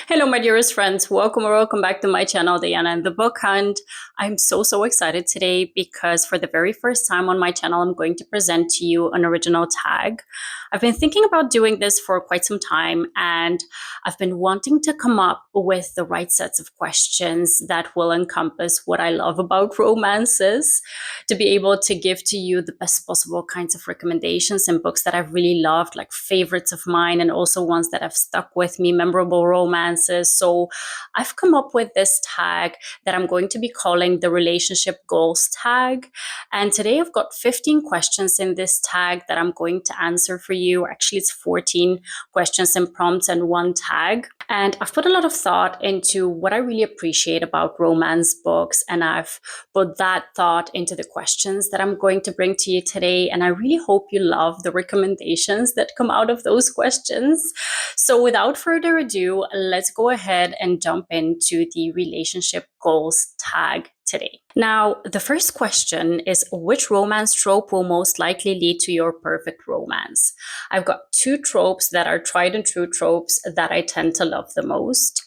Hello, my dearest friends. Welcome or welcome back to my channel, Diana and the Book Hunt. I'm so excited today because for the very first time on my channel, I'm going to present to you an original tag. I've been thinking about doing this for quite some time, and I've been wanting to come up with the right sets of questions that will encompass what I love about romances, to be able to give to you the best possible kinds of recommendations and books that I've really loved, like favorites of mine, and also ones that have stuck with me, memorable romances. So I've come up with this tag that I'm going to be calling the relationship goals tag. And today I've got 15 questions in this tag that I'm going to answer for you. Actually, it's 14 questions and prompts and one tag. And I've put a lot of thought into what I really appreciate about romance books, and I've put that thought into the questions that I'm going to bring to you today. And I really hope you love the recommendations that come out of those questions. So without further ado, let's go ahead and jump into the relationship goals tag today. Now, the first question is, which romance trope will most likely lead to your perfect romance? I've got two tropes that are tried and true tropes that I tend to love the most.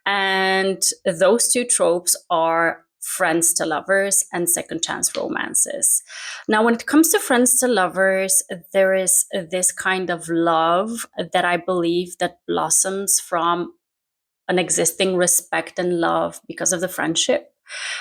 And those two tropes are friends to lovers and second chance romances. Now, when it comes to friends to lovers, there is this kind of love that I believe that blossoms from an existing respect and love because of the friendship.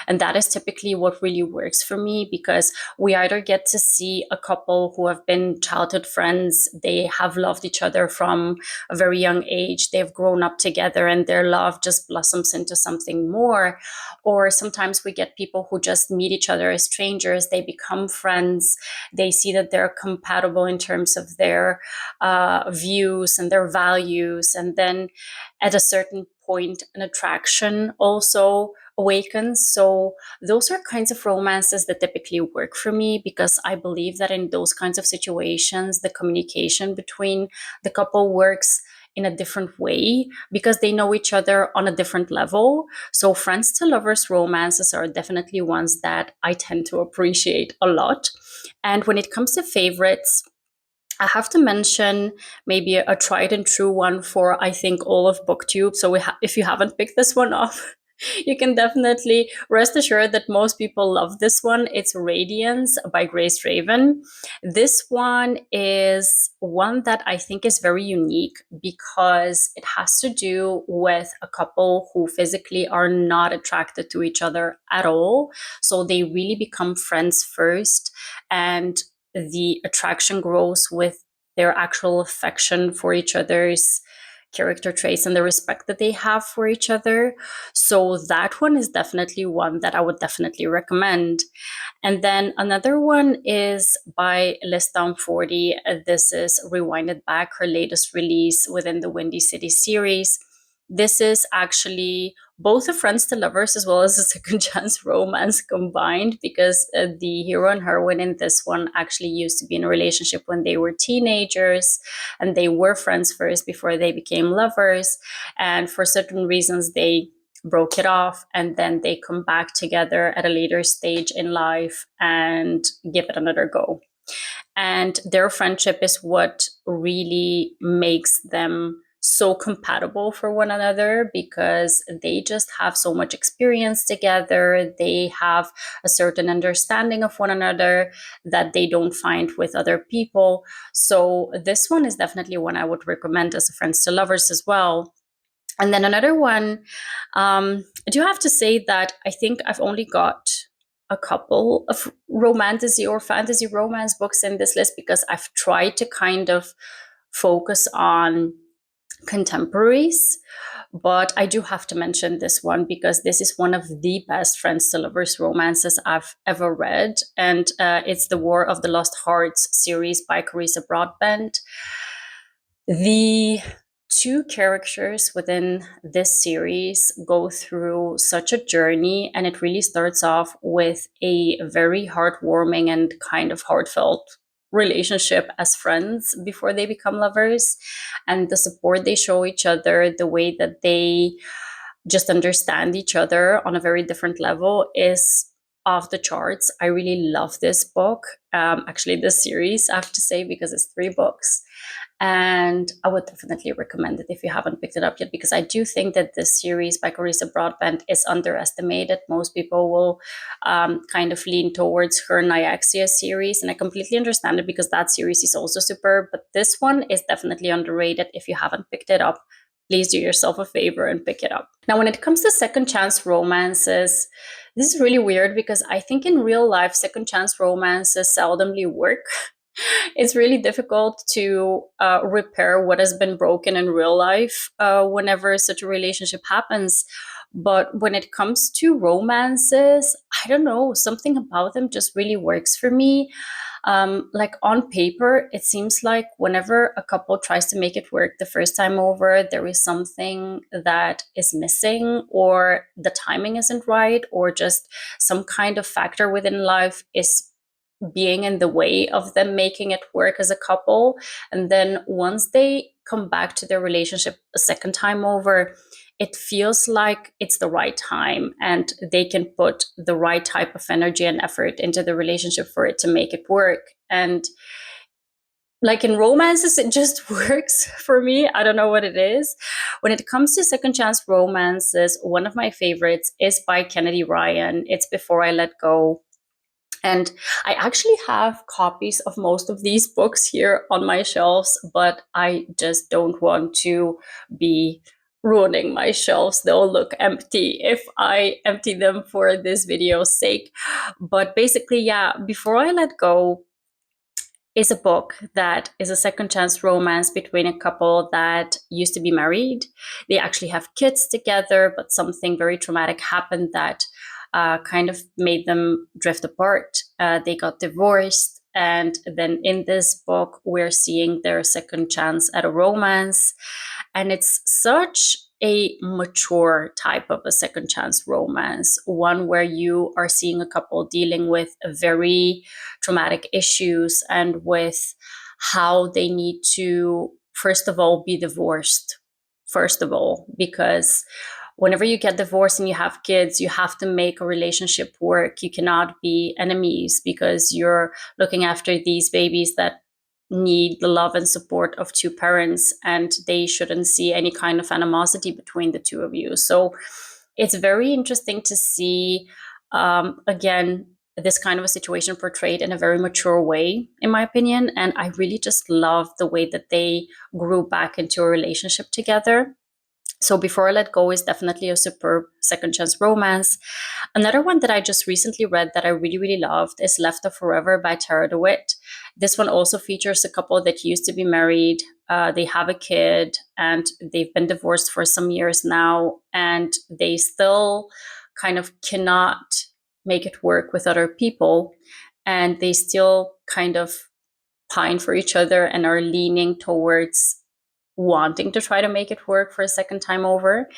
And that is typically what really works for me, because we either get to see a couple who have been childhood friends, they have loved each other from a very young age, they've grown up together, and their love just blossoms into something more. Or sometimes we get people who just meet each other as strangers, they become friends, they see that they're compatible in terms of their views and their values, and then at a certain point, an attraction also awakens. So those are kinds of romances that typically work for me, because I believe that in those kinds of situations, the communication between the couple works in a different way because they know each other on a different level. So friends to lovers romances are definitely ones that I tend to appreciate a lot. And when it comes to favorites, I have to mention maybe a tried and true one for, I think, all of BookTube. So if you haven't picked this one up, you can definitely rest assured that most people love this one. It's Radiance by Grace Raven. This one is one that I think is very unique because it has to do with a couple who physically are not attracted to each other at all. So they really become friends first, and the attraction grows with their actual affection for each other's character traits and the respect that they have for each other. So that one is definitely one that I would definitely recommend. And then another one is by Lisdown 40. This is Rewinded Back, her latest release within the Windy City series. This is actually both a friends to lovers as well as a second chance romance combined, because the hero and heroine in this one actually used to be in a relationship when they were teenagers, and they were friends first before they became lovers, and for certain reasons they broke it off, and then they come back together at a later stage in life and give it another go. And their friendship is what really makes them so compatible for one another, because they just have so much experience together. They have a certain understanding of one another that they don't find with other people. So this one is definitely one I would recommend as a friends to lovers as well. And then another one, I do have to say that I think I've only got a couple of romantasy or fantasy romance books in this list, because I've tried to kind of focus on contemporaries. But I do have to mention this one because this is one of the best friends to lovers romances I've ever read. And it's the War of the Lost Hearts series by Carissa Broadbent. The two characters within this series go through such a journey, and it really starts off with a very heartwarming and kind of heartfelt relationship as friends before they become lovers, and the support they show each other, the way that they just understand each other on a very different level is off the charts. I really love this book, actually this series, I have to say, because it's 3 books. And I would definitely recommend it if you haven't picked it up yet, because I do think that this series by Carissa Broadbent is underestimated. Most people will kind of lean towards her Nyaxia series, and I completely understand it because that series is also superb. But this one is definitely underrated. If you haven't picked it up, please do yourself a favor and pick it up. Now, when it comes to second chance romances, this is really weird because I think in real life, second chance romances seldomly work. It's really difficult to repair what has been broken in real life whenever such a relationship happens. But when it comes to romances, I don't know, something about them just really works for me. Like on paper, it seems like whenever a couple tries to make it work the first time over, there is something that is missing, or the timing isn't right, or just some kind of factor within life is being in the way of them making it work as a couple. And then once they come back to their relationship a second time over, it feels like it's the right time and they can put the right type of energy and effort into the relationship for it to make it work. And like in romances, it just works for me. I don't know what it is. When it comes to second chance romances, one of my favorites is by Kennedy Ryan. It's Before I Let Go. And I actually have copies of most of these books here on my shelves, but I just don't want to be ruining my shelves. They'll look empty if I empty them for this video's sake. But basically, yeah, Before I Let Go is a book that is a second chance romance between a couple that used to be married. They actually have kids together, but something very traumatic happened that kind of made them drift apart. They got divorced. And then in this book, we're seeing their second chance at a romance. And it's such a mature type of a second chance romance, one where you are seeing a couple dealing with very traumatic issues and with how they need to, first of all, be divorced. First of all, because whenever you get divorced and you have kids, you have to make a relationship work. You cannot be enemies because you're looking after these babies that need the love and support of two parents, and they shouldn't see any kind of animosity between the two of you. So it's very interesting to see, again, this kind of a situation portrayed in a very mature way, in my opinion. And I really just love the way that they grew back into a relationship together. So Before I Let Go is definitely a superb second chance romance. Another one that I just recently read that I really, really loved is Left of Forever by Tara DeWitt. This one also features a couple that used to be married. They have a kid and they've been divorced for some years now, and they still kind of cannot make it work with other people. And they still kind of pine for each other and are leaning towards wanting to try to make it work for a second time over.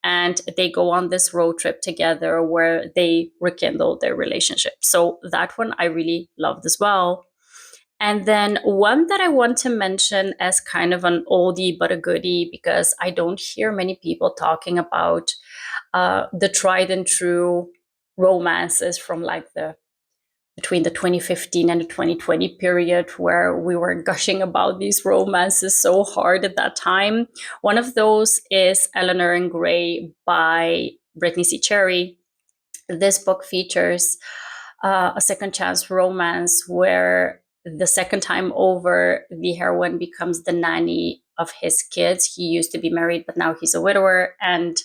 And they go on this road trip together where they rekindle their relationship. So that one I really loved as well. And then one that I want to mention as kind of an oldie but a goodie, because I don't hear many people talking about the tried and true romances from like the between the 2015 and the 2020 period, where we were gushing about these romances so hard at that time. One of those is Eleanor and Gray by Brittany C. Cherry. This book features a second chance romance where the second time over, the heroine becomes the nanny of his kids. He used to be married, but now he's a widower, and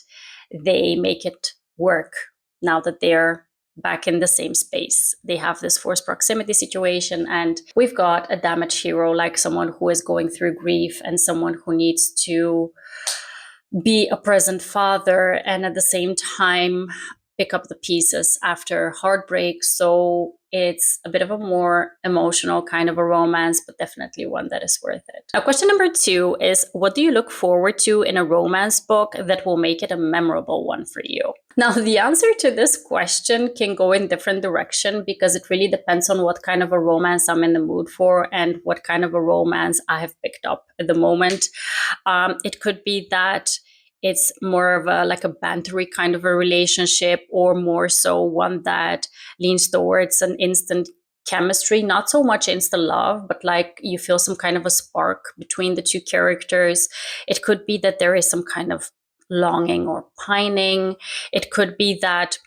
they make it work now that they're back in the same space. They have this forced proximity situation, and we've got a damaged hero, like someone who is going through grief and someone who needs to be a present father and at the same time pick up the pieces after heartbreak. So it's a bit of a more emotional kind of a romance, but definitely one that is worth it. Now, question number 2 is, what do you look forward to in a romance book that will make it a memorable one for you? Now, the answer to this question can go in different direction because it really depends on what kind of a romance I'm in the mood for and what kind of a romance I have picked up at the moment. It could be that it's more of a like a bantery kind of a relationship, or more so one that leans towards an instant chemistry, not so much insta love, but like you feel some kind of a spark between the two characters. It could be that there is some kind of longing or pining. It could be that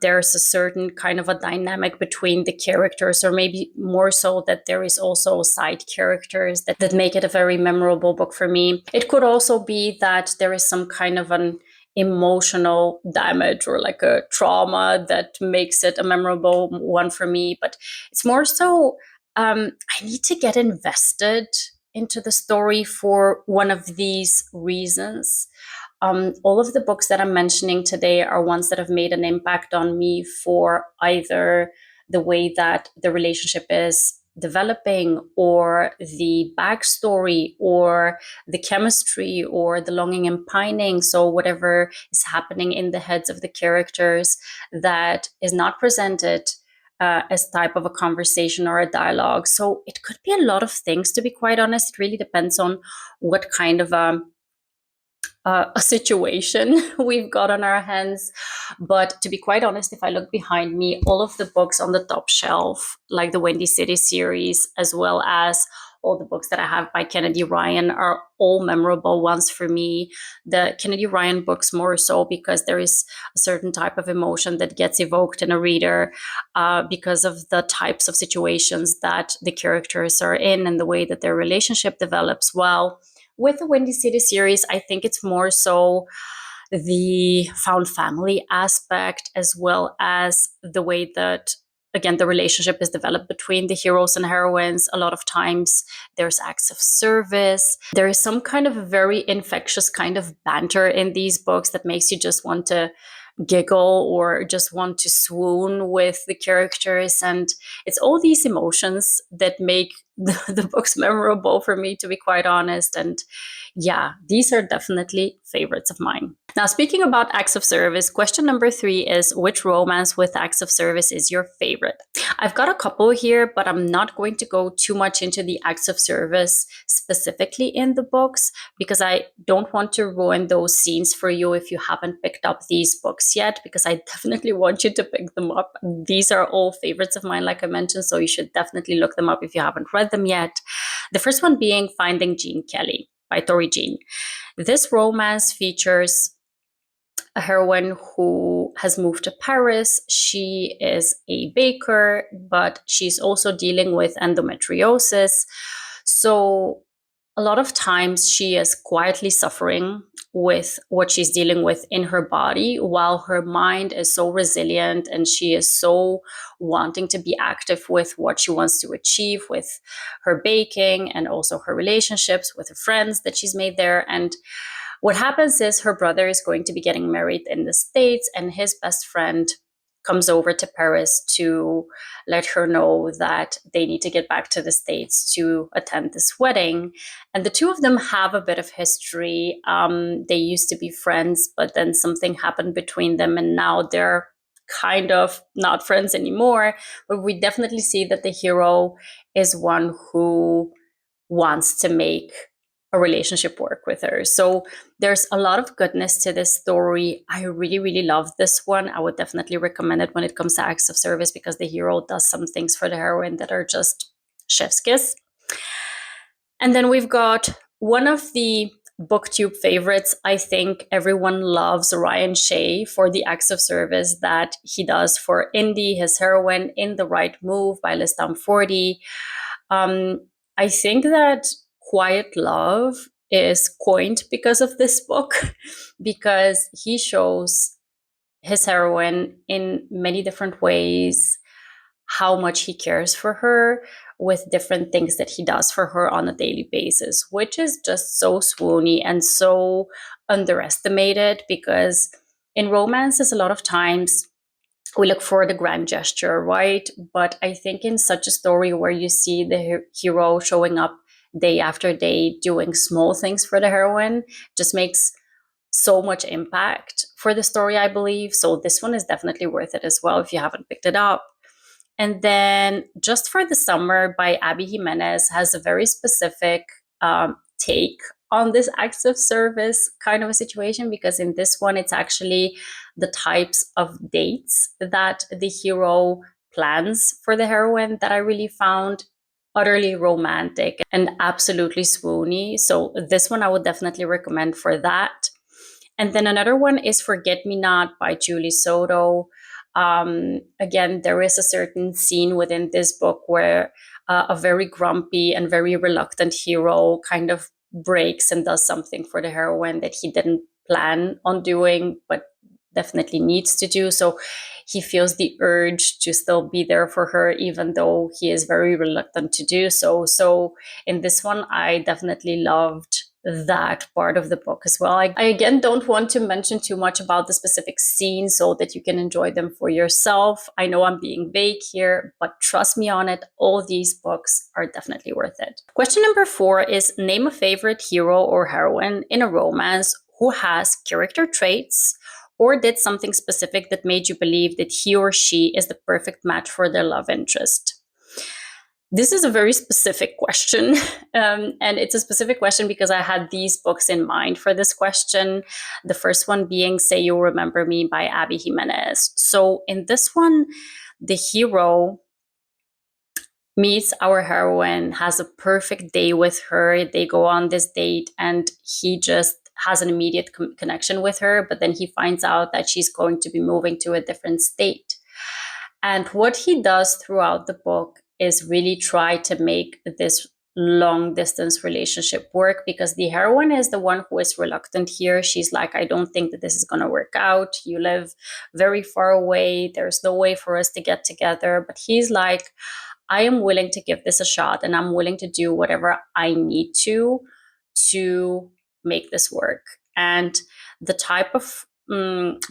there's a certain kind of a dynamic between the characters, or maybe more so that there is also side characters that make it a very memorable book for me. It could also be that there is some kind of an emotional damage or like a trauma that makes it a memorable one for me. But it's more so I need to get invested into the story for one of these reasons. All of the books that I'm mentioning today are ones that have made an impact on me for either the way that the relationship is developing, or the backstory, or the chemistry, or the longing and pining. So whatever is happening in the heads of the characters that is not presented as type of a conversation or a dialogue. So it could be a lot of things, to be quite honest. It really depends on what kind of a situation we've got on our hands. But to be quite honest, if I look behind me, all of the books on the top shelf, like the Windy City series, as well as all the books that I have by Kennedy Ryan, are all memorable ones for me. The Kennedy Ryan books more so because there is a certain type of emotion that gets evoked in a reader because of the types of situations that the characters are in and the way that their relationship develops. Well, with the Windy City series, I think it's more so the found family aspect, as well as the way that, again, the relationship is developed between the heroes and heroines. A lot of times there's acts of service. There is some kind of very infectious kind of banter in these books that makes you just want to giggle or just want to swoon with the characters. And it's all these emotions that make the books memorable for me, to be quite honest. And yeah, these are definitely favorites of mine. Now, speaking about acts of service, question number 3 is, which romance with acts of service is your favorite? I've got a couple here, but I'm not going to go too much into the acts of service specifically in the books, because I don't want to ruin those scenes for you if you haven't picked up these books yet, because I definitely want you to pick them up. These are all favorites of mine, like I mentioned, so you should definitely look them up if you haven't read them yet. The first one being Finding Jean Kelly by Tori Jean. This romance features a heroine who has moved to Paris. She is a baker, but she's also dealing with endometriosis. So a lot of times she is quietly suffering with what she's dealing with in her body, while her mind is so resilient and she is so wanting to be active with what she wants to achieve with her baking and also her relationships with her friends that she's made there. And what happens is her brother is going to be getting married in the States, and his best friend comes over to Paris to let her know that they need to get back to the States to attend this wedding. And the two of them have a bit of history. They used to be friends, but then something happened between them, and now they're kind of not friends anymore. But we definitely see that the hero is one who wants to make a relationship work with her. So there's a lot of goodness to this story. I really, really love this one. I would definitely recommend it when it comes to acts of service, because the hero does some things for the heroine that are just chef's kiss. And then we've got one of the booktube favorites. I think everyone loves Ryan Shea for the acts of service that he does for Indy, his heroine, in The Right Move by Listam 40. I think that Quiet Love is coined because of this book, because he shows his heroine in many different ways how much he cares for her with different things that he does for her on a daily basis, which is just so swoony and so underestimated, because in romances, a lot of times we look for the grand gesture, right? But I think in such a story where you see the hero showing up day after day doing small things for the heroine, just makes so much impact for the story, I believe. So this one is definitely worth it as well if you haven't picked it up. And then Just for the Summer by Abby Jimenez has a very specific take on this acts of service kind of a situation, because in this one, it's actually the types of dates that the hero plans for the heroine that I really found utterly romantic and absolutely swoony. So this one I would definitely recommend for that. And then another one is Forget Me Not by Julie Soto. Again, there is a certain scene within this book where a very grumpy and very reluctant hero kind of breaks and does something for the heroine that he didn't plan on doing, but definitely needs to do. So he feels the urge to still be there for her, even though he is very reluctant to do so. So in this one, I definitely loved that part of the book as well. I again don't want to mention too much about the specific scenes so that you can enjoy them for yourself. I know I'm being vague here, but trust me on it, all these books are definitely worth it. Question number 4 is name a favorite hero or heroine in a romance who has character traits or did something specific that made you believe that he or she is the perfect match for their love interest. This is a very specific question, and it's a specific question because I had these books in mind for this question. The first one being Say You'll Remember Me by Abby Jimenez. So in this one, the hero meets our heroine, has a perfect day with her. They go on this date and he just has an immediate connection with her, but then he finds out that she's going to be moving to a different state. And what he does throughout the book is really try to make this long distance relationship work, because the heroine is the one who is reluctant here. She's like, I don't think that this is going to work out. You live very far away. There's no way for us to get together. But he's like, I am willing to give this a shot and I'm willing to do whatever I need to make this work. And the type of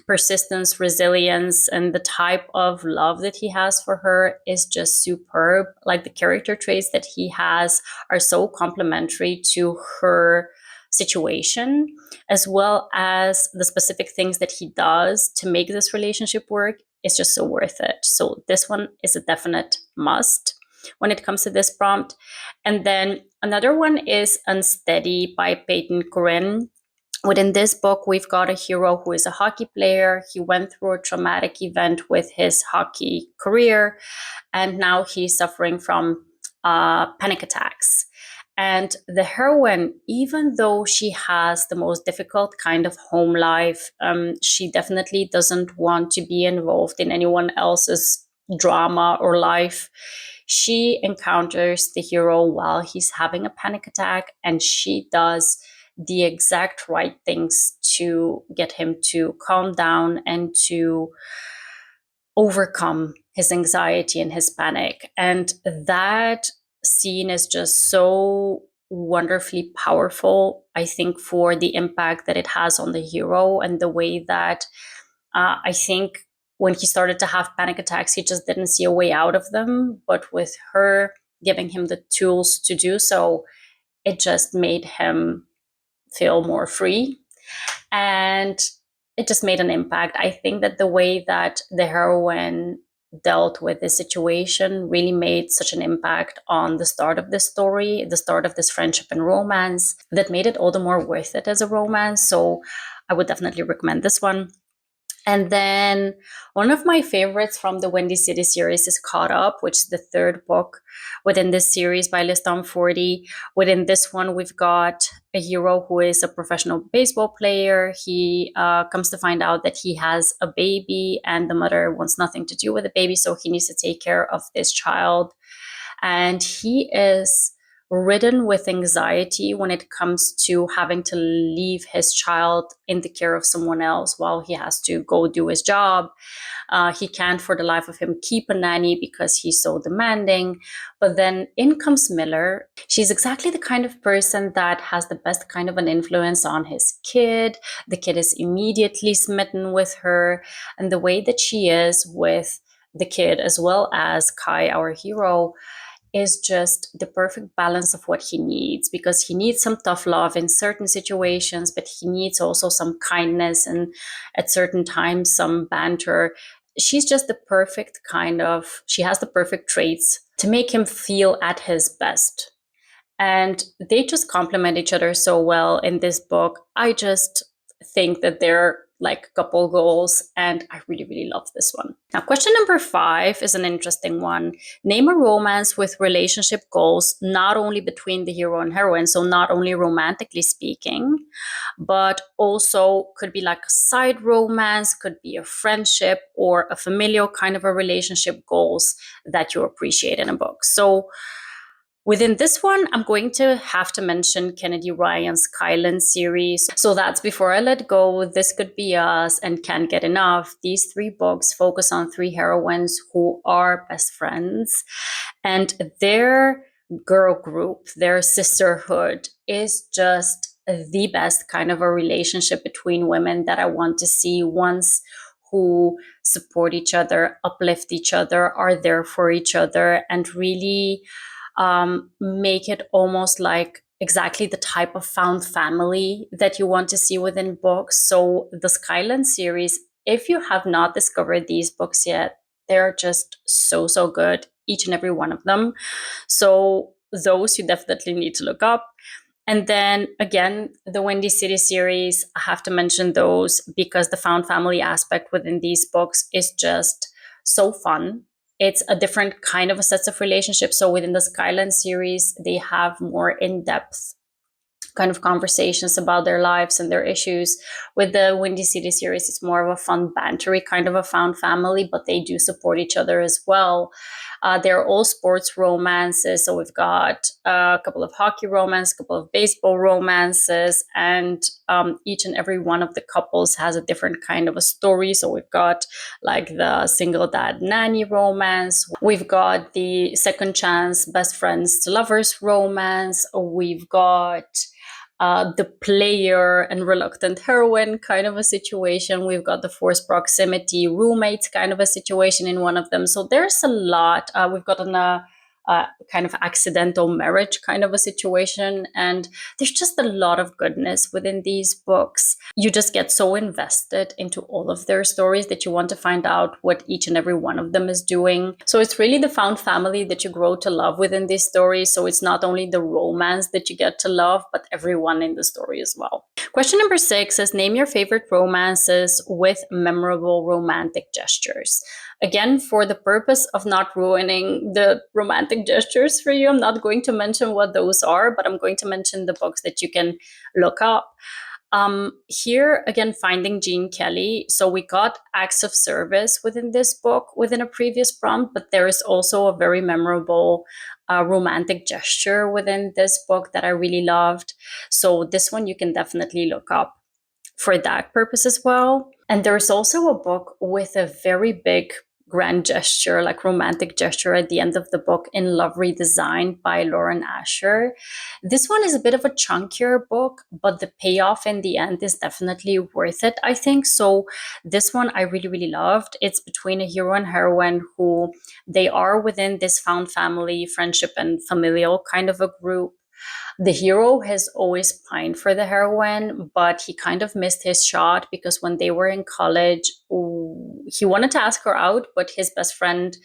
persistence, resilience, and the type of love that he has for her is just superb. Like the character traits that he has are so complementary to her situation, as well as the specific things that he does to make this relationship work. It's just so worth it. So this one is a definite must when it comes to this prompt. And then another one is Unsteady by Peyton Corinne. Within this book, we've got a hero who is a hockey player. He went through a traumatic event with his hockey career, and now he's suffering from panic attacks. And the heroine, even though she has the most difficult kind of home life, she definitely doesn't want to be involved in anyone else's drama or life. She encounters the hero while he's having a panic attack, and she does the exact right things to get him to calm down and to overcome his anxiety and his panic. And that scene is just so wonderfully powerful, I think, for the impact that it has on the hero and the way that I think when he started to have panic attacks, he just didn't see a way out of them. But with her giving him the tools to do so, it just made him feel more free, and it just made an impact. I think that the way that the heroine dealt with this situation really made such an impact on the start of this story, the start of this friendship and romance, that made it all the more worth it as a romance. So I would definitely recommend this one. And then one of my favorites from the Windy City series is Caught Up, which is the third book within this series by Liston 40. Within this one, we've got a hero who is a professional baseball player. He comes to find out that he has a baby and the mother wants nothing to do with the baby, so he needs to take care of this child. And he is ridden with anxiety when it comes to having to leave his child in the care of someone else while he has to go do his job. He can't for the life of him keep a nanny because he's so demanding. But then in comes Miller. She's exactly the kind of person that has the best kind of an influence on his kid. The kid is immediately smitten with her, and the way that she is with the kid as well as Kai, our hero, is just the perfect balance of what he needs, because he needs some tough love in certain situations, but he needs also some kindness and at certain times some banter. She's just the perfect she has the perfect traits to make him feel at his best. And they just complement each other so well in this book. I just think that they're like couple goals, and I really, really love this one. Now, question number 5 is an interesting one. Name a romance with relationship goals, not only between the hero and heroine, so not only romantically speaking, but also could be like a side romance, could be a friendship or a familial kind of a relationship goals that you appreciate in a book. So within this one, I'm going to have to mention Kennedy Ryan's Kylan series. So that's Before I Let Go, This Could Be Us, and Can't Get Enough. These 3 books focus on 3 heroines who are best friends, and their girl group, their sisterhood is just the best kind of a relationship between women that I want to see. Ones who support each other, uplift each other, are there for each other, and really make it almost like exactly the type of found family that you want to see within books. So the Skyland series, if you have not discovered these books yet, they're just so, so good, each and every one of them. So those you definitely need to look up. And then again, the Windy City series, I have to mention those because the found family aspect within these books is just so fun. It's a different kind of a set of relationships. So within the Skyland series, they have more in-depth kind of conversations about their lives and their issues. With the Windy City series, it's more of a fun, bantery kind of a found family, but they do support each other as well. They're all sports romances. So we've got a couple of hockey romances, a couple of baseball romances, and each and every one of the couples has a different kind of a story. So we've got like the single dad nanny romance. We've got the second chance best friends to lovers romance. We've got the player and reluctant heroine kind of a situation. We've got the forced proximity roommates kind of a situation in one of them. So there's a lot. We've got kind of accidental marriage kind of a situation. And there's just a lot of goodness within these books. You just get so invested into all of their stories that you want to find out what each and every one of them is doing. So it's really the found family that you grow to love within these stories. So it's not only the romance that you get to love, but everyone in the story as well. Question number 6 is name your favorite romances with memorable romantic gestures. Again, for the purpose of not ruining the romantic gestures for you, I'm not going to mention what those are, but I'm going to mention the books that you can look up. Here, again, Finding Gene Kelly. So we got acts of service within this book within a previous prompt, but there is also a very memorable romantic gesture within this book that I really loved. So this one you can definitely look up for that purpose as well. And there's also a book with a very big grand gesture, like romantic gesture at the end of the book, In Love Redesigned by Lauren Asher. This one is a bit of a chunkier book, but the payoff in the end is definitely worth it, I think. So this one I really, really loved. It's between a hero and heroine who they are within this found family, friendship, and familial kind of a group. The hero has always pined for the heroine, but he kind of missed his shot because when they were in college, he wanted to ask her out, but his best friend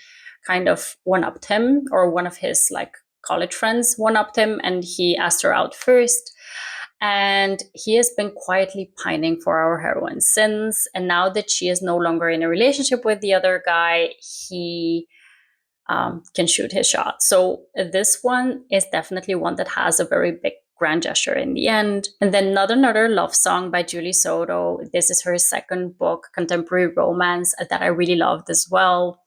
kind of one-upped him, or one of his like college friends one-upped him, and he asked her out first. And he has been quietly pining for our heroine since. And now that she is no longer in a relationship with the other guy, he can shoot his shot. So this one is definitely one that has a very big grand gesture in the end. And then another love song by Julie Soto. This is her second book, contemporary romance, that I really loved as well.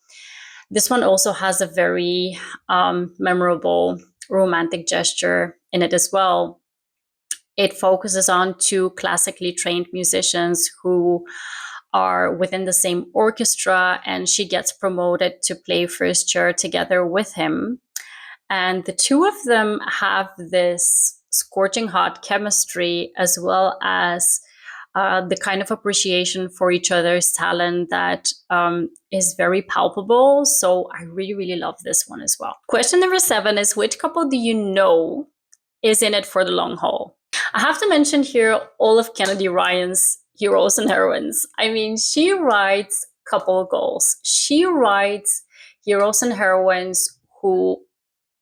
This one also has a very memorable romantic gesture in it as well. It focuses on 2 classically trained musicians who are within the same orchestra, and she gets promoted to play first chair together with him. And the 2 of them have this scorching hot chemistry, as well as the kind of appreciation for each other's talent that is very palpable. So I really, really love this one as well. Question number 7 is, which couple do you know is in it for the long haul? I have to mention here all of Kennedy Ryan's heroes and heroines. I mean, she writes couple goals. She writes heroes and heroines who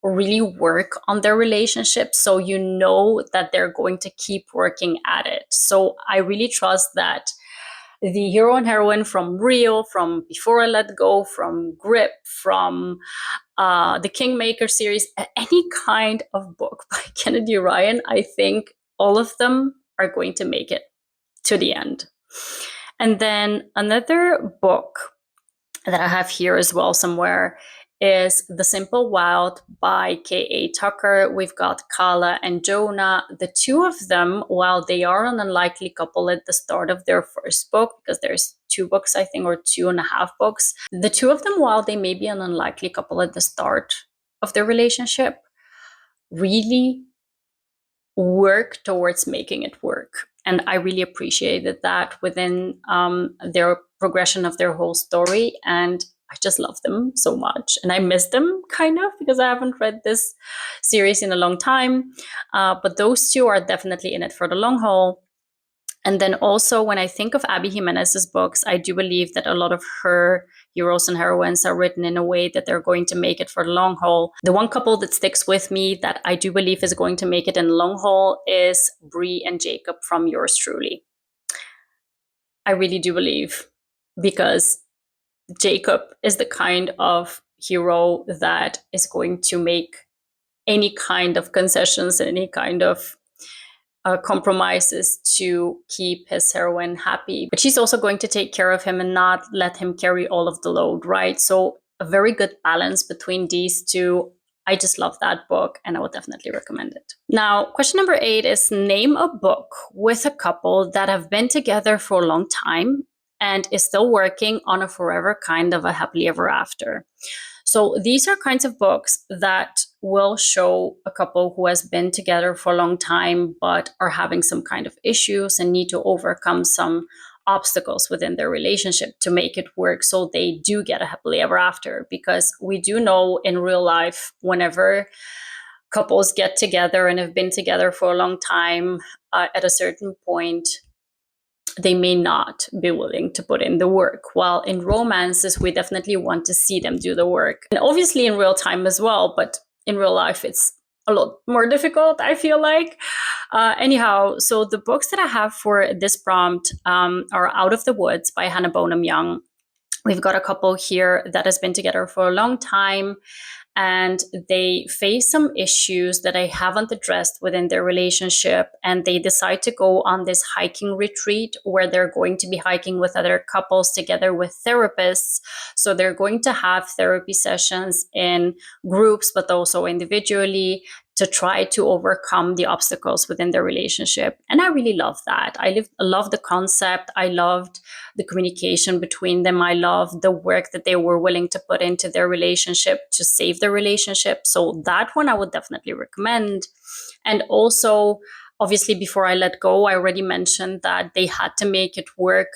really work on their relationship, so you know that they're going to keep working at it. So I really trust that the hero and heroine from Real, from Before I Let Go, from Grip, from the Kingmaker series, any kind of book by Kennedy Ryan, I think all of them are going to make it to the end. And then another book that I have here as well somewhere is The Simple Wild by K.A. Tucker. We've got Kala and Jonah. The two of them, while they are an unlikely couple at the start of their first book, because there's 2 books, I think, or 2.5 books, the two of them, while they may be an unlikely couple at the start of their relationship, really work towards making it work. And I really appreciated that within their progression of their whole story. And I just love them so much. And I miss them kind of because I haven't read this series in a long time. But those two are definitely in it for the long haul. And then also, when I think of Abby Jimenez's books, I do believe that a lot of her heroes and heroines are written in a way that they're going to make it for the long haul. The one couple that sticks with me that I do believe is going to make it in the long haul is Bree and Jacob from Yours Truly. I really do believe, because Jacob is the kind of hero that is going to make any kind of concessions and any kind of compromises to keep his heroine happy. But she's also going to take care of him and not let him carry all of the load, right? So a very good balance between these two. I just love that book and I would definitely recommend it. Now, question number 8 is name a book with a couple that have been together for a long time and is still working on a forever kind of a happily ever after. So these are kinds of books that will show a couple who has been together for a long time but are having some kind of issues and need to overcome some obstacles within their relationship to make it work so they do get a happily ever after. Because we do know in real life, whenever couples get together and have been together for a long time, at a certain point, they may not be willing to put in the work. While in romances, we definitely want to see them do the work. And obviously in real time as well, but in real life, it's a lot more difficult, I feel like. Anyhow, so the books that I have for this prompt are Out of the Woods by Hannah Bonham Young. We've got a couple here that has been together for a long time, and they face some issues that they haven't addressed within their relationship, and they decide to go on this hiking retreat where they're going to be hiking with other couples together with therapists. So they're going to have therapy sessions in groups but also individually to try to overcome the obstacles within their relationship. And I really love that. I love the concept. I loved the communication between them. I love the work that they were willing to put into their relationship to save their relationship. So that one I would definitely recommend. And also, obviously, Before I Let Go, I already mentioned that they had to make it work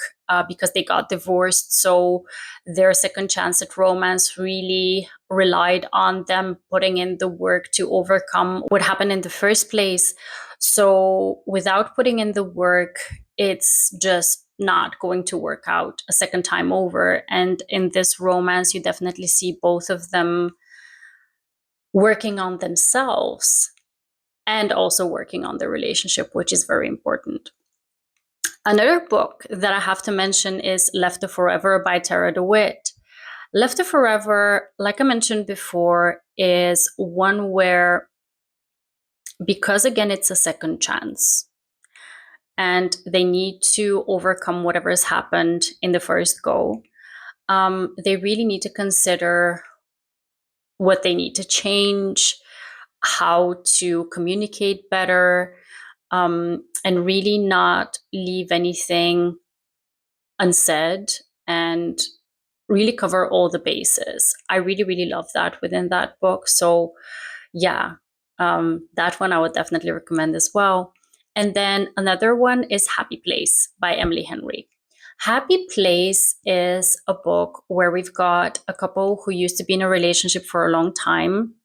because they got divorced. So their second chance at romance really relied on them putting in the work to overcome what happened in the first place. So without putting in the work, it's just not going to work out a second time over. And in this romance, you definitely see both of them working on themselves and also working on the relationship, which is very important. Another book that I have to mention is Left to Forever by Tara DeWitt. Left to Forever, like I mentioned before, is one where, because again, it's a second chance and they need to overcome whatever has happened in the first go, they really need to consider what they need to change, how to communicate better, and really not leave anything unsaid and really cover all the bases. I really, really love that within that book. So yeah, that one I would definitely recommend as well. And then another one is Happy Place by Emily Henry. Happy Place is a book where we've got a couple who used to be in a relationship for a long time.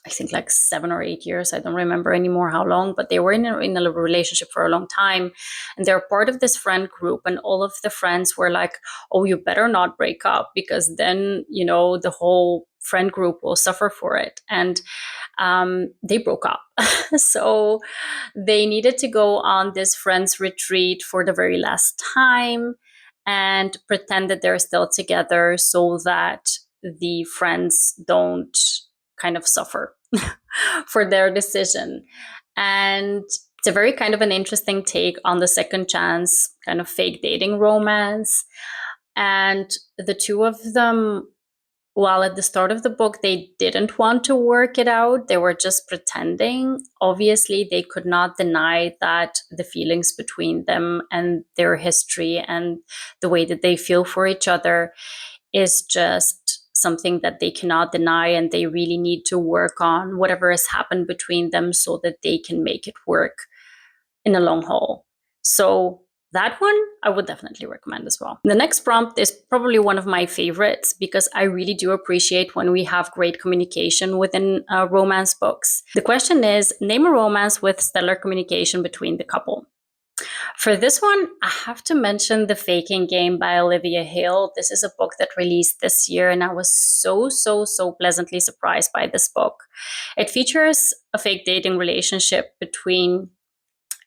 I think like 7 or 8 years. I don't remember anymore how long, but they were in a relationship for a long time. And they're part of this friend group. And all of the friends were like, oh, you better not break up because then, you know, the whole friend group will suffer for it. And they broke up. So they needed to go on this friends retreat for the very last time. and pretend that they're still together so that the friends don't kind of suffer for their decision. And it's a very kind of an interesting take on the second chance kind of fake dating romance. And the two of them, while at the start of the book they didn't want to work it out, they were just pretending. Obviously, they could not deny that the feelings between them and their history and the way that they feel for each other is just something that they cannot deny, and they really need to work on whatever has happened between them so that they can make it work in the long haul. So that one I would definitely recommend as well. The next prompt is probably one of my favorites because I really do appreciate when we have great communication within romance books. The question is, name a romance with stellar communication between the couple. For this one, I have to mention The Faking Game by Olivia Hale. This is a book that released this year, and I was so pleasantly surprised by this book. It features a fake dating relationship between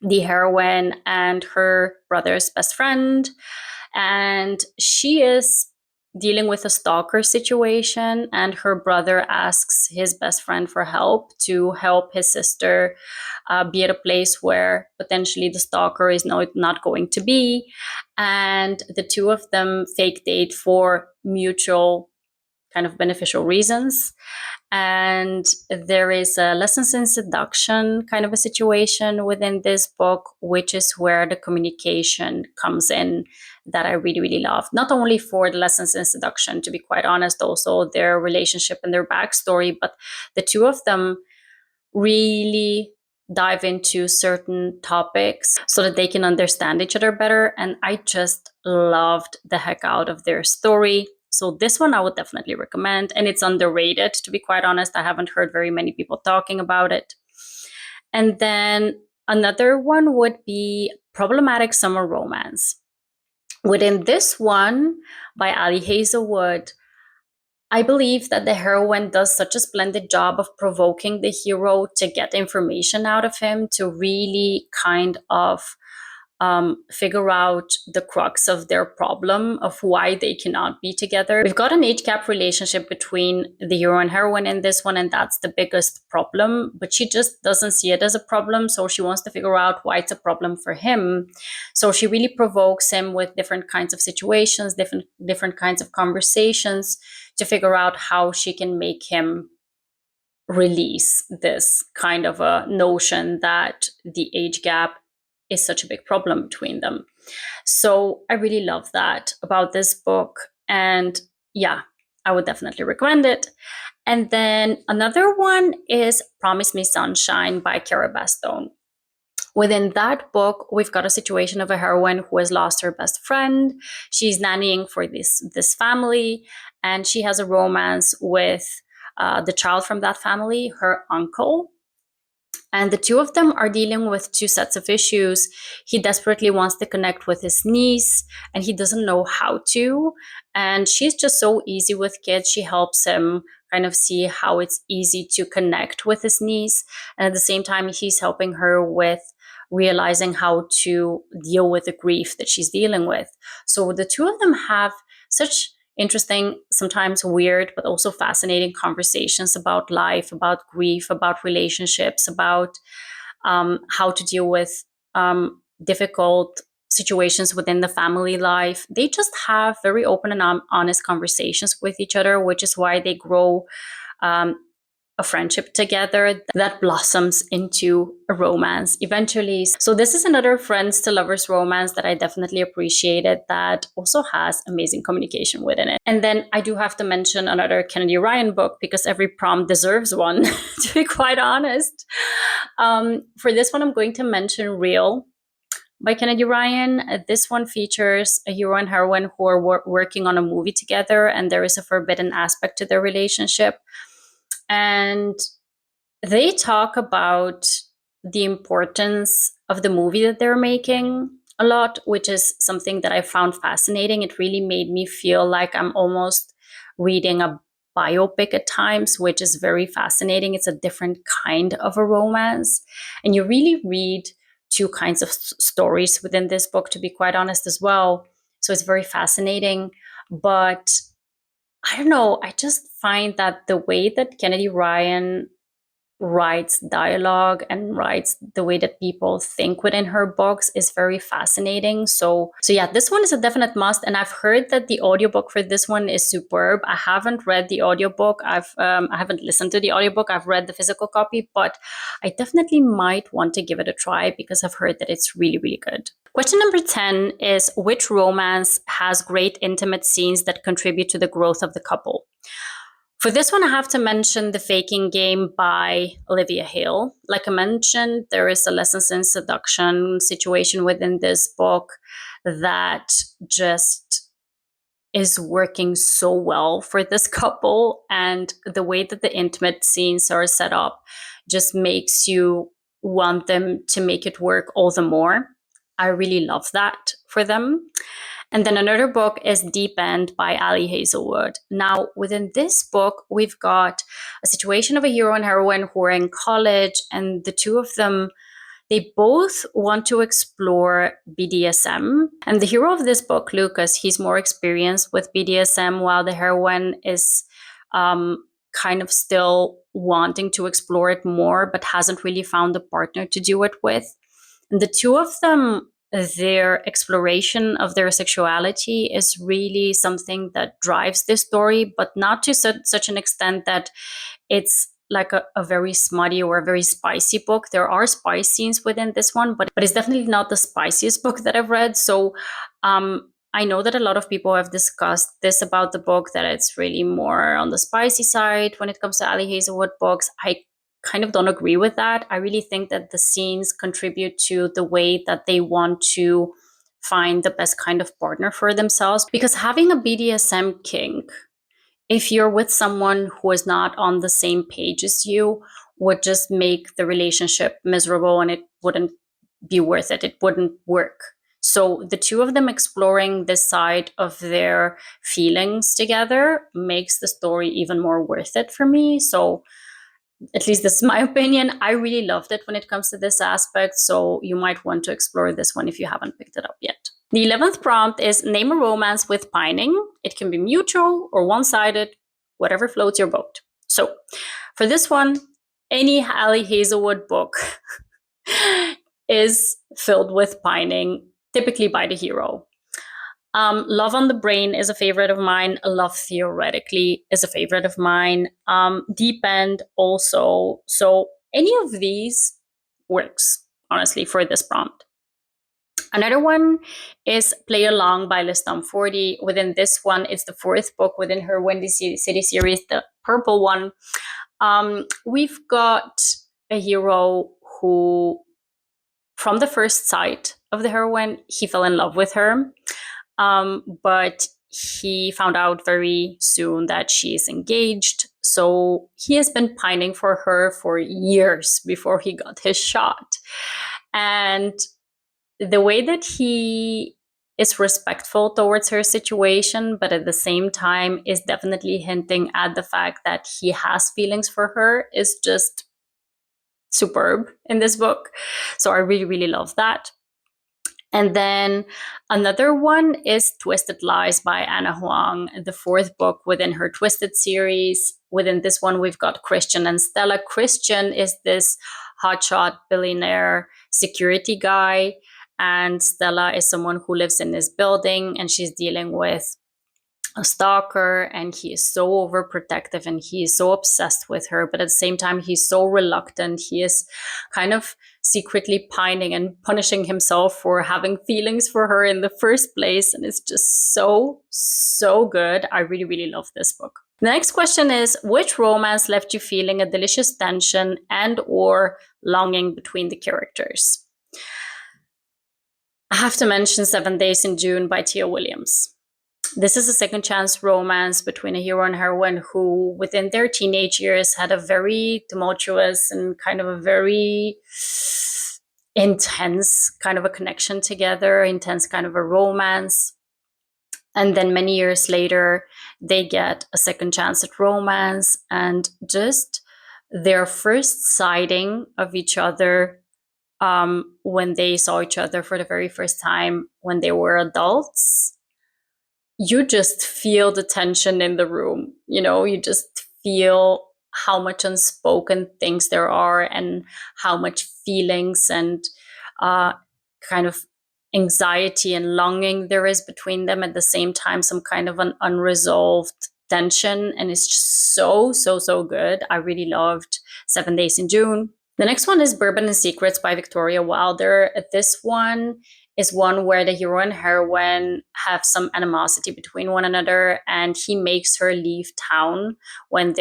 the heroine and her brother's best friend, and she is dealing with a stalker situation, and her brother asks his best friend for help to help his sister be at a place where potentially the stalker is not going to be, and the two of them fake date for mutual kind of beneficial reasons. And there is a lessons in seduction kind of a situation within this book, which is where the communication comes in that I really love. Not only for the lessons in seduction, to be quite honest, also their relationship and their backstory, but the two of them really dive into certain topics so that they can understand each other better. And I just loved the heck out of their story. So this one I would definitely recommend, and it's underrated, to be quite honest. I haven't heard very many people talking about it. And then another one would be Problematic Summer Romance. Within this one, by Ali Hazelwood, I believe that the heroine does such a splendid job of provoking the hero to get information out of him, to really kind of figure out the crux of their problem of why they cannot be together. We've got an age gap relationship between the hero and heroine in this one, and that's the biggest problem, but she just doesn't see it as a problem, so she wants to figure out why it's a problem for him. So she really provokes him with different kinds of situations, different kinds of conversations to figure out how she can make him release this kind of a notion that the age gap is such a big problem between them. So I really love that about this book. And yeah, I would definitely recommend it. And then another one is Promise Me Sunshine by Cara Bastone. Within that book, we've got a situation of a heroine who has lost her best friend. She's nannying for this family, and she has a romance with the child from that family, her uncle. And the two of them are dealing with two sets of issues. He desperately wants to connect with his niece, and he doesn't know how to. And she's just so easy with kids. She helps him kind of see how it's easy to connect with his niece. And at the same time, he's helping her with realizing how to deal with the grief that she's dealing with. So the two of them have such interesting, sometimes weird, but also fascinating conversations about life, about grief, about relationships, about how to deal with difficult situations within the family life. They just have very open and honest conversations with each other, which is why they grow a friendship together that blossoms into a romance eventually. So this is another friends to lovers romance that I definitely appreciated, that also has amazing communication within it. And then I do have to mention another Kennedy Ryan book because every prompt deserves one, to be quite honest. For this one, I'm going to mention Real by Kennedy Ryan. This one features a hero and heroine who are working on a movie together, and there is a forbidden aspect to their relationship. And they talk about the importance of the movie that they're making a lot, which is something that I found fascinating. It really made me feel like I'm almost reading a biopic at times, which is very fascinating. It's a different kind of a romance. And you really read two kinds of stories within this book, to be quite honest as well. So it's very fascinating. But I don't know, I just find that the way that Kennedy Ryan writes dialogue and writes the way that people think within her books is very fascinating. So yeah, this one is a definite must, and I've heard that the audiobook for this one is superb. I haven't read the audiobook. I haven't listened to the audiobook. I've read the physical copy, but I definitely might want to give it a try because I've heard that it's really, really good. Question number 10 is, which romance has great intimate scenes that contribute to the growth of the couple? For this one, I have to mention The Faking Game by Olivia Hale. Like I mentioned, there is a lessons in seduction situation within this book that just is working so well for this couple. And the way that the intimate scenes are set up just makes you want them to make it work all the more. I really love that for them. And then another book is Deep End by Ali Hazelwood. Now, within this book, we've got a situation of a hero and heroine who are in college, and the two of them, they both want to explore BDSM. And the hero of this book, Lucas, he's more experienced with BDSM, while the heroine is kind of still wanting to explore it more, but hasn't really found a partner to do it with. And the two of them, their exploration of their sexuality is really something that drives this story, but not to such an extent that it's like a very smutty or a very spicy book. There are spice scenes within this one, but it's definitely not the spiciest book that I've read. So I know that a lot of people have discussed this about the book, that it's really more on the spicy side when it comes to Ali Hazelwood books. I kind of don't agree with that. I really think that the scenes contribute to the way that they want to find the best kind of partner for themselves. Because having a BDSM kink, if you're with someone who is not on the same page as you, would just make the relationship miserable, and it wouldn't be worth it. It wouldn't work. So the two of them exploring this side of their feelings together makes the story even more worth it for me. So at least this is my opinion. I really loved it when it comes to this aspect, so you might want to explore this one if you haven't picked it up yet. The 11th prompt is, name a romance with pining. It can be mutual or one-sided, whatever floats your boat. So for this one, any Ali Hazelwood book is filled with pining, typically by the hero. Love on the Brain is a favorite of mine. Love Theoretically is a favorite of mine. Deep End also. So any of these works, honestly, for this prompt. Another one is Play Along by Liz Forty. Within this one, it's the fourth book within her Windy City series, the purple one. We've got a hero who, from the first sight of the heroine, he fell in love with her. But he found out very soon that she is engaged. So he has been pining for her for years before he got his shot. And the way that he is respectful towards her situation, but at the same time is definitely hinting at the fact that he has feelings for her, is just superb in this book. So I really, really love that. And then another one is Twisted Lies by Anna Huang, the fourth book within her Twisted series. Within this one, we've got Christian and Stella. Christian is this hotshot billionaire security guy, and Stella is someone who lives in this building, and she's dealing with a stalker, and he is so overprotective and he is so obsessed with her, but at the same time he's so reluctant. He is kind of secretly pining and punishing himself for having feelings for her in the first place, and it's just so good. I really, really love this book. The next question is, which romance left you feeling a delicious tension and or longing between the characters? I have to mention 7 Days in June by Tia Williams. This is a second chance romance between a hero and heroine who, within their teenage years, had a very tumultuous and kind of a very intense kind of a connection together, intense kind of a romance. And then many years later, they get a second chance at romance, and just their first sighting of each other when they saw each other for the very first time when they were adults, you just feel the tension in the room. You just feel how much unspoken things there are and how much feelings and uh, kind of anxiety and longing there is between them, at the same time some kind of an unresolved tension. And it's just so, so, so good. I really loved 7 Days in June. The next one is Bourbon and Secrets by Victoria Wilder. This one is one where the hero and heroine have some animosity between one another, and he makes her leave town when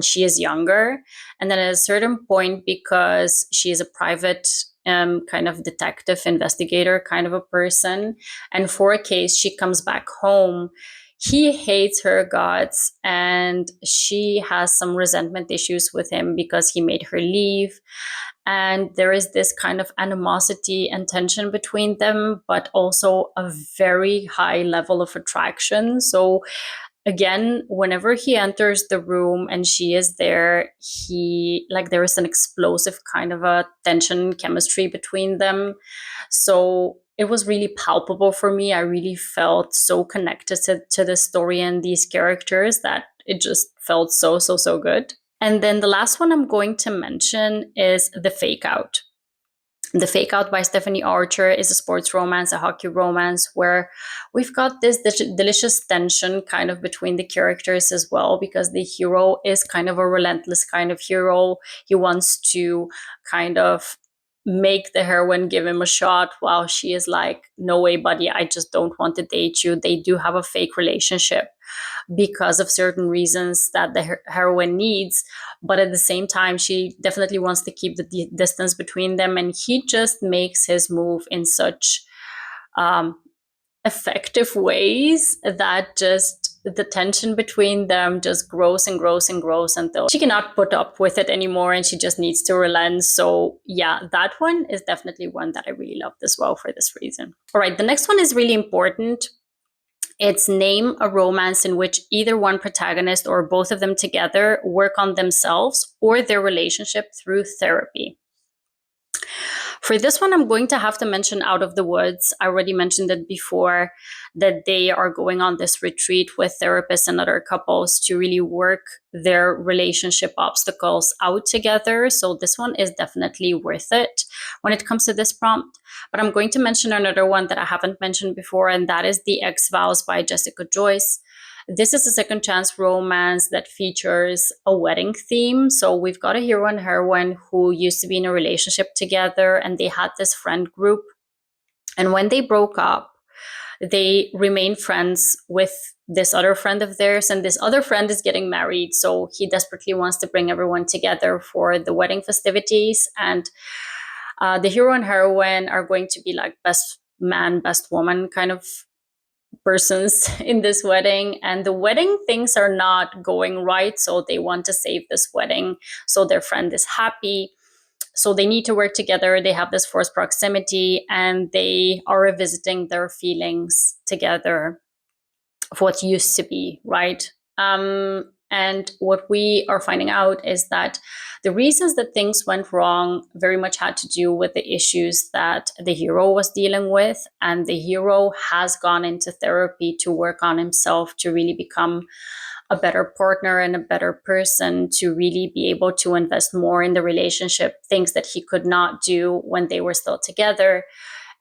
she is younger. And then at a certain point, because she is a private kind of detective investigator kind of a person, and for a case she comes back home, he hates her guts, and she has some resentment issues with him because he made her leave. And there is this kind of animosity and tension between them, but also a very high level of attraction. So again, whenever he enters the room and she is there, there is an explosive kind of a tension chemistry between them. So it was really palpable for me. I really felt so connected to the story and these characters that it just felt so, so, so good. And then the last one I'm going to mention is The Fake Out. The Fake Out by Stephanie Archer is a sports romance, a hockey romance, where we've got this delicious tension kind of between the characters as well, because the hero is kind of a relentless kind of hero. He wants to kind of make the heroine give him a shot, while she is like, no way, buddy, I just don't want to date you. They do have a fake relationship because of certain reasons that the heroine needs. But at the same time, she definitely wants to keep the distance between them. And he just makes his move in such effective ways that just the tension between them just grows and grows and grows until she cannot put up with it anymore and she just needs to relent. So yeah, that one is definitely one that I really loved as well for this reason. All right, the next one is really important. It's Name a Romance in which either one protagonist or both of them together work on themselves or their relationship through therapy. For this one, I'm going to have to mention Out of the Woods. I already mentioned it before, that they are going on this retreat with therapists and other couples to really work their relationship obstacles out together. So this one is definitely worth it when it comes to this prompt. But I'm going to mention another one that I haven't mentioned before, and that is The Ex-Vows by Jessica Joyce. This is a second chance romance that features a wedding theme. So we've got a hero and heroine who used to be in a relationship together, and they had this friend group. And when they broke up, they remain friends with this other friend of theirs, and this other friend is getting married. So he desperately wants to bring everyone together for the wedding festivities. And the hero and heroine are going to be like best man, best woman kind of persons in this wedding, and the wedding things are not going right, so they want to save this wedding so their friend is happy. So they need to work together. They have this forced proximity, and they are revisiting their feelings together of what used to be, right? And what we are finding out is that the reasons that things went wrong very much had to do with the issues that the hero was dealing with. And the hero has gone into therapy to work on himself, to really become a better partner and a better person, to really be able to invest more in the relationship, things that he could not do when they were still together.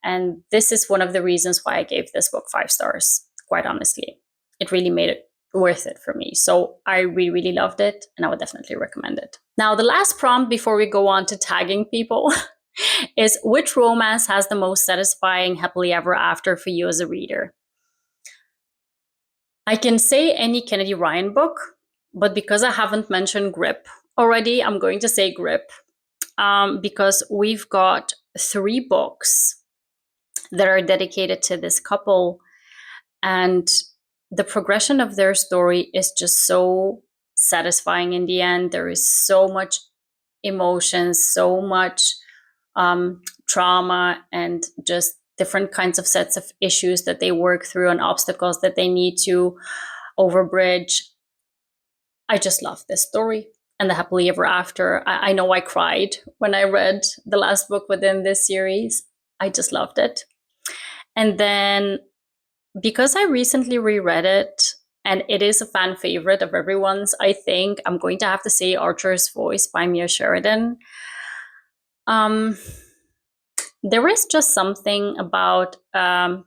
And this is one of the reasons why I gave this book 5 stars, quite honestly. It really made it worth it for me. So I really, really loved it, and I would definitely recommend it. Now, the last prompt before we go on to tagging people is, which romance has the most satisfying happily ever after for you as a reader? I can say any Kennedy Ryan book, but because I haven't mentioned Grip already, I'm going to say Grip, because we've got 3 books that are dedicated to this couple, and the progression of their story is just so satisfying in the end. There is so much emotion, so much trauma, and just different kinds of sets of issues that they work through and obstacles that they need to overbridge. I just love this story. And the happily ever after, I know I cried when I read the last book within this series. I just loved it. And then because I recently reread it and it is a fan favorite of everyone's, I think I'm going to have to say Archer's Voice by Mia Sheridan. Um, there is just something about a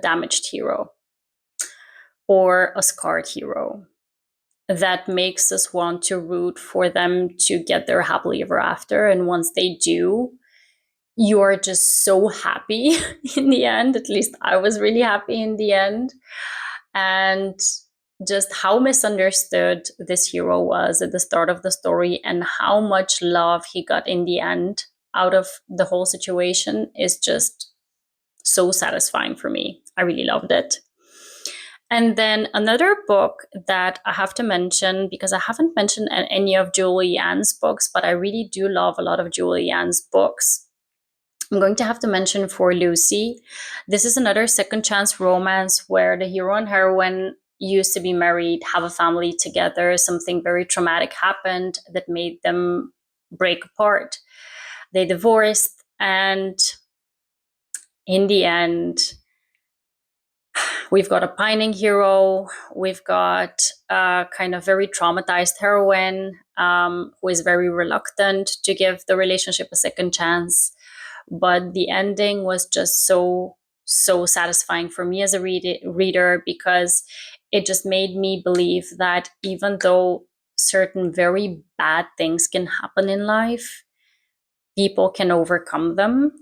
damaged hero or a scarred hero that makes us want to root for them to get their happily ever after. And once they do, you are just so happy in the end. At least I was really happy in the end. And just how misunderstood this hero was at the start of the story and how much love he got in the end out of the whole situation is just so satisfying for me. I really loved it. And then another book that I have to mention, because I haven't mentioned any of Julie Ann's books, but I really do love a lot of Julie Ann's books. I'm going to have to mention For Lucy. This is another second chance romance where the hero and heroine used to be married, have a family together. Something very traumatic happened that made them break apart. They divorced, and in the end, we've got a pining hero. We've got a kind of very traumatized heroine who is very reluctant to give the relationship a second chance. But the ending was just so satisfying for me as a reader, because it just made me believe that even though certain very bad things can happen in life, people can overcome them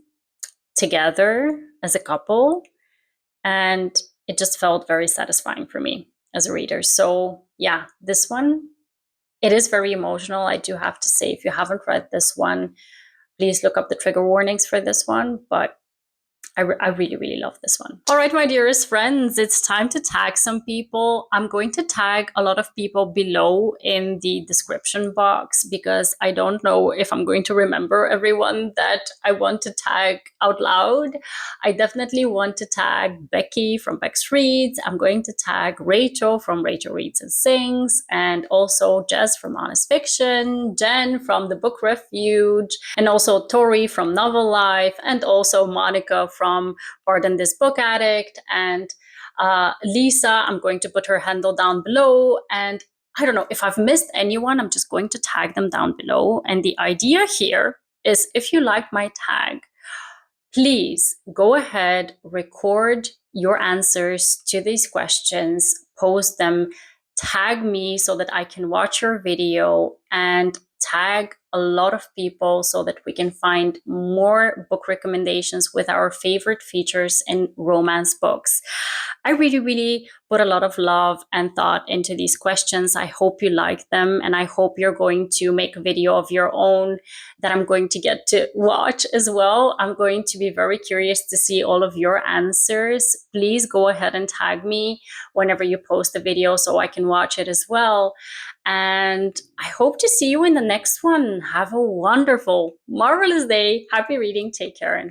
together as a couple. And it just felt very satisfying for me as a reader. So yeah, this one, it is very emotional. I do have to say, if you haven't read this one, please look up the trigger warnings for this one. But I really, really love this one. All right, my dearest friends, it's time to tag some people. I'm going to tag a lot of people below in the description box, because I don't know if I'm going to remember everyone that I want to tag out loud. I definitely want to tag Becky from Bex Reads. I'm going to tag Rachel from Rachel Reads and Sings, and also Jess from Honest Fiction, Jen from The Book Refuge, and also Tori from Novel Life, and also Monica from Pardon This Book Addict, and Lisa. I'm going to put her handle down below, and I don't know if I've missed anyone. I'm just going to tag them down below. And the idea here is, if you like my tag, please go ahead, record your answers to these questions, post them, tag me so that I can watch your video, and tag a lot of people so that we can find more book recommendations with our favorite features in romance books. I really, really put a lot of love and thought into these questions. I hope you like them, and I hope you're going to make a video of your own that I'm going to get to watch as well. I'm going to be very curious to see all of your answers. Please go ahead and tag me whenever you post a video so I can watch it as well. And I hope to see you in the next one. Have a wonderful, marvelous day. Happy reading. Take care.